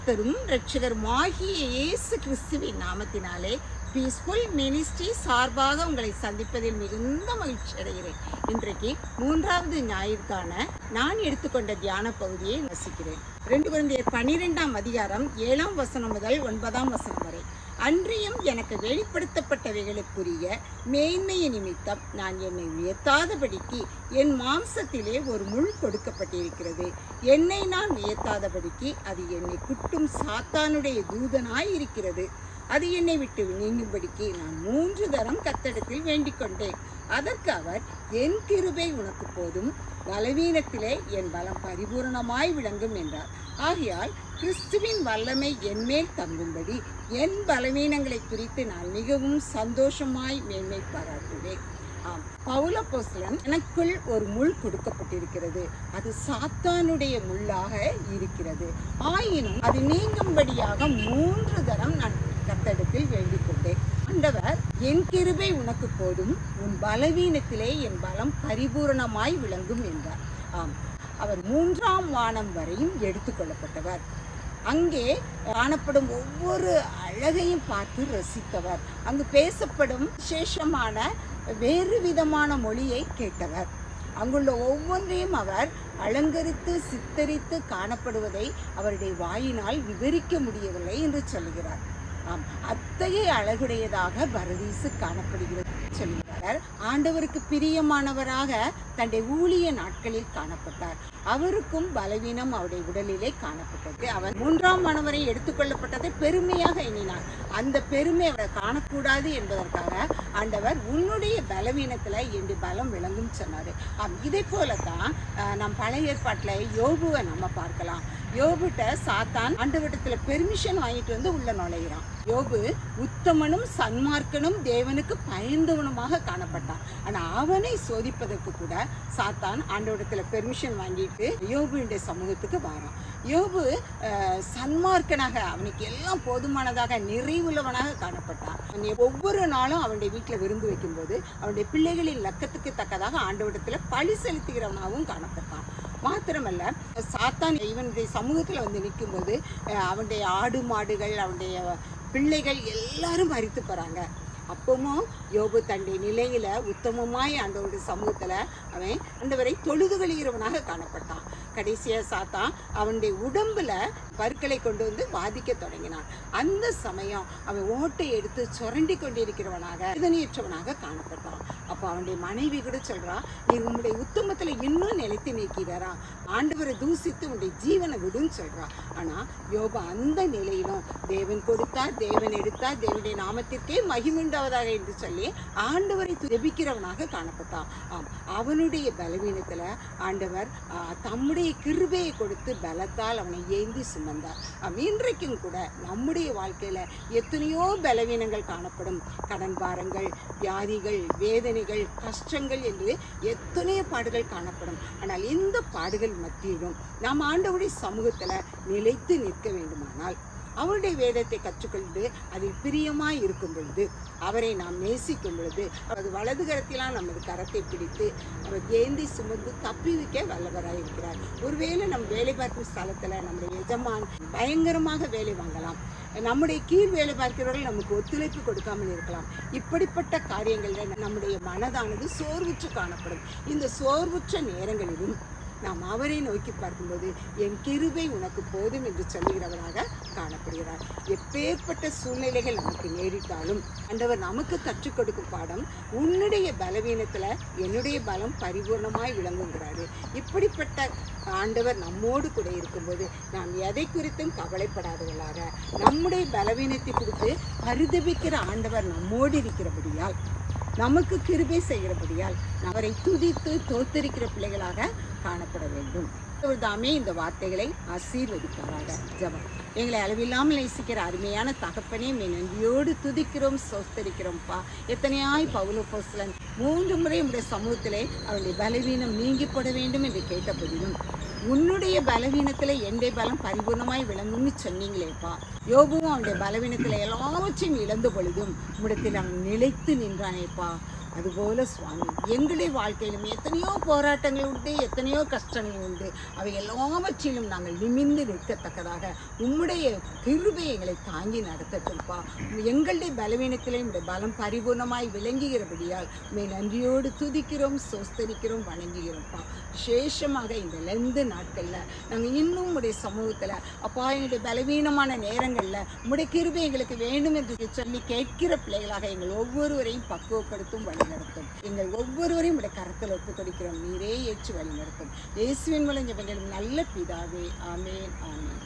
கர்த்தரும் இரட்சகருமாகிய இயேசு கிறிஸ்துவின் நாமத்தினாலே பீஸ்ஃபுல் மினிஸ்ட்ரி சார்பாக உங்களை சந்திப்பதில் மிகுந்த மகிழ்ச்சி அடைகிறேன். இன்றைக்கு 3வது ஞாயிற்கான நான் எடுத்துக்கொண்ட தியான பகுதியை வசிக்கிறேன். 2 கொரிந்தியர் 12ஆம் அதிகாரம் 7ஆம் வசனம் முதல் 9ஆம் வசனம் வரை. அன்றியும் எனக்கு வெளிப்படுத்தப்பட்டவைகளுக்குரிய மேன்மையை நிமித்தம் நான் என்னை உயர்த்தாதபடிக்கு என் மாம்சத்திலே ஒரு முள் கொடுக்கப்பட்டிருக்கிறது. என்னை நான் உயர்த்தாதபடிக்கு அது என்னை குட்டும் சாத்தானுடைய தூதனாய் இருக்கிறது. அது என்னை விட்டு நீங்கும்படிக்கு நான் 3 தரம் கர்த்தரிடத்தில் வேண்டிக் கொண்டேன். அதற்கு அவர், என் கிருபை உனக்கு போதும், பலவீனத்திலே என் பலம் பரிபூரணமாய் விளங்கும் என்றார். ஆகையால் கிறிஸ்துவின் வல்லமை என்மேல் தங்கும்படி என் பலவீனங்களை குறித்து நான் மிகவும் சந்தோஷமாய் மேன்மை பாராட்டுவேன். பவுல் அப்போஸ்தலன், எனக்குள் ஒரு முள் கொடுக்கப்பட்டிருக்கிறது, அது சாத்தானுடைய முள்ளாக இருக்கிறது. ஆயினும் அது நீங்கும்படியாக 3 தரம் நான் கர்த்தரிடத்தில் வேண்டிக் கொண்டேன். ஆண்டவர், என் கிருபை உனக்கு போதும், உன் பலவீனத்திலே என் பலம் பரிபூரணமாய் விளங்கும் என்றார். அவர் 3ஆம் வானம் வரையும் எடுத்துக்கொள்ளப்பட்டவர். அங்கே காணப்படும் ஒவ்வொரு அழகையும் பார்த்து ரசித்தவர். அங்கு பேசப்படும் விசேஷமான வேறு விதமான மொழியை கேட்டவர். அங்குள்ள ஒவ்வொன்றையும் அவர் அலங்கரித்து சித்தரித்து காணப்படுவதை அவருடைய வாயினால் விவரிக்க முடியவில்லை என்று சொல்கிறார். அத்தகைய அழகுடையதாக பரதீசு காணப்படுகிறது சொல்கிறார். ஆண்டவருக்கு பிரியமானவராக தன்னுடைய ஊழிய நாட்களில் காணப்பட்டார். அவருக்கும் பலவீனம் அவருடைய உடலிலே காணப்பட்டது. அவர் 3ஆம் வானம் எடுத்துக்கொள்ளப்பட்டதை பெருமையாக எண்ணினார். அந்த பெருமை அவரை காணக்கூடாது என்பதற்காக ஆண்டவர், உன்னுடைய பலவீனத்துல என்னுடைய பலம் விளங்கும் சொன்னாரு. இதே போலதான் நம் பழைய ஏற்பாட்டில் யோபுவை நம்ம பார்க்கலாம். யோபுட்ட சாத்தான் ஆண்டவரிடத்துல பெர்மிஷன் வாங்கிட்டு வந்து உள்ள நுழைகிறான். யோபு உத்தமனும் சன்மார்க்கனும் தேவனுக்கு பயந்தவனுமாக காணப்பட்டான். ஆனா அவனை சோதிப்பதற்கு கூட சாத்தான் ஆண்டவரிடத்துல பெர்மிஷன் வாங்கிட்டு யோபுடைய சமூகத்துக்கு வரான். யோபு சன்மார்க்கனாக, அவனுக்கு எல்லாம் போதுமானதாக நிறைவுள்ளவனாக காணப்பட்டான். ஒவ்வொரு நாளும் அவனுடைய வீட்டில் விருந்து வைக்கும்போது அவனுடைய பிள்ளைகளின் லக்கத்துக்கு தக்கதாக ஆண்டவரிடத்துல பழி செலுத்துகிறவனாகவும் காணப்பட்டான். மாத்திரமல்ல, சாத்தான் இவனுடைய சமூகத்தில் வந்து நிற்கும்போது அவனுடைய ஆடு மாடுகள், அவனுடைய பிள்ளைகள் எல்லாரும் மரித்து போகிறாங்க. அப்பவும் யோபு தன்னுடைய நிலையில உத்தமமாய் ஆண்டவருடைய சமூகத்துல அவன் ஆண்டவரை தொழுது கொள்கிறவனாக காணப்பட்டான். கடைசியா சாத்தான் அவனுடைய உடம்புல பற்களை கொண்டு வந்து பாதிக்க தொடங்கினான். அந்த சமயம் அவன் ஓட்டை எடுத்து சுரண்டி கொண்டிருக்கிறவனாக இதனையற்றவனாக காணப்பட்டான். அப்போ அவனுடைய மனைவி கூட சொல்றா, நீ உன்னுடைய உத்தமத்துல இன்னும் நிலைத்து நிற்கிறாரா, ஆண்டவரை தூசித்து உன்னுடைய ஜீவனை விடுன்னு சொல்றா. ஆனா யோபு அந்த நிலையிலும் தேவன் கொடுத்தார், தேவன் எடுத்தார், தேவனுடைய நாமத்திற்கே மகிமுண்டாவதாக என்று சொல்லி ஆண்டவரை ஜெபிக்கிறவனாக காணப்பட்டான். அவனுடைய பலவீனத்துல ஆண்டவர் தம்முடைய கிருபையை கொடுத்து பலத்தால் அவனை ஏந்தி சுமந்தார். இன்றைக்கும் கூட நம்முடைய வாழ்க்கையில எத்தனையோ பலவீனங்கள் காணப்படும். கடன் பாரங்கள், வியாதிகள், வேதனைகள், கஷ்டங்கள் என்று எத்தனையோ பாடுகள் காணப்படும். ஆனால் இந்த பாடுகள் மத்தியிலும் நாம் ஆண்டவருடைய சமூகத்துல நிலைத்து நிற்க வேண்டுமானால், அவருடைய வேதத்தை கற்றுக்கொண்டு அதில் பிரியமாய் இருக்கும் பொழுது, அவரை நாம் நேசிக்கும் பொழுது, அவரது வலது கரத்திலாம் நமது கரத்தை பிடித்து அவர் ஏந்தி சுமந்து தப்பிவிக்க வல்லவராக இருக்கிறார். ஒருவேளை நம் வேலை பார்க்கும் ஸ்தலத்தில் நம்முடைய எஜமான் பயங்கரமாக வேலை வாங்கலாம். நம்முடைய கீழ் வேலை பார்க்கிறவர்கள் நமக்கு ஒத்துழைப்பு கொடுக்காமல் இருக்கலாம். இப்படிப்பட்ட காரியங்களில் நம்முடைய மனதானது சோர்வுற்று காணப்படும். இந்த சோர்வுற்ற நேரங்களிலும் நாம் அவரை நோக்கி பார்க்கும்போது, என் கிருபை உனக்கு போதும் என்று சொல்லுகிறவராக காணப்படுகிறார். எப்பேற்பட்ட சூழ்நிலைகள் நமக்கு நேரிட்டாலும் ஆண்டவர் நமக்கு கற்றுக் கொடுக்கும் பாடம், உன்னுடைய பலவீனத்துல என்னுடைய பலம் பரிபூர்ணமாய் விளங்குகிறாரு. இப்படிப்பட்ட ஆண்டவர் நம்மோடு கூட இருக்கும்போது நாம் எதை குறித்தும் கவலைப்படாதவர்களாக, நம்முடைய பலவீனத்தை குறித்து பரிதபிக்கிற ஆண்டவர் நம்மோடு இருக்கிறபடியால், நமக்கு கிருபை செய்கிறபடியால் அவரை துதித்து தோத்தரிக்கிற பிள்ளைகளாக காணப்பட வேண்டும். தாமே இந்த வார்த்தைகளை ஆசீர்வதிப்பாராக. ஜெபம். எங்களை அளவில்லாமல் நேசிக்கிற அருமையான தகப்பனே, நன்றியோடு துதிக்கிறோம், சோஸ்தரிக்கிறோம்ப்பா. எத்தனையாய் பவுல் அப்போஸ்தலன் 3 முறை உடைய சமூகத்திலே அவனுடைய பலவீனம் நீங்கி போட வேண்டும் என்று கேட்டபோதிலும், உன்னுடைய பலவீனத்துல என்னுடைய பலம் பரிபூர்ணமாய் விளங்கும்னு சொன்னீங்களேப்பா. யோபுவும் அவனுடைய பலவீனத்துல எல்லாவற்றையும் இழந்த பொழுதும் உம்மிடத்தில் அவன் நிலைத்து நின்றானேப்பா. அதுபோல சுவாமி எங்களுடைய வாழ்க்கையிலும் எத்தனையோ போராட்டங்கள் உண்டு, எத்தனையோ கஷ்டங்கள் உண்டு. அவை எல்லாவற்றிலும் நாங்கள் நிமிர்ந்து நிற்கத்தக்கதாக உம்முடைய கிருபை எங்களை தாங்கி நடத்தட்டும்ப்பா. எங்களுடைய பலவீனத்திலே உடைய பலம் பரிபூர்ணமாய் விளங்குகிறபடியால் நன்றியோடு துதிக்கிறோம், சோஸ்தரிக்கிறோம், வணங்குகிறோம்ப்பா. விசேஷமாக இந்த லெந்து நாட்களில் நாங்கள் இன்னும் உடைய சமூகத்தில் அப்பா என்னுடைய பலவீனமான நேரங்களில் உடைய கிருபை எங்களுக்கு வேண்டும் என்று சொல்லி கேட்கிற பிள்ளைகளாக எங்கள் ஒவ்வொருவரையும் பக்குவப்படுத்தும், வழிநடத்தும். எங்கள் ஒவ்வொருவரையும் உடைய கரத்தில் ஒப்புக் கொடுக்கிறோம். நீரே ஏற்று வழிநடத்தும். இயேசுவின் மூலம் ஜெபங்களும் நல்ல பிதாவே. ஆமேன், ஆமேன்.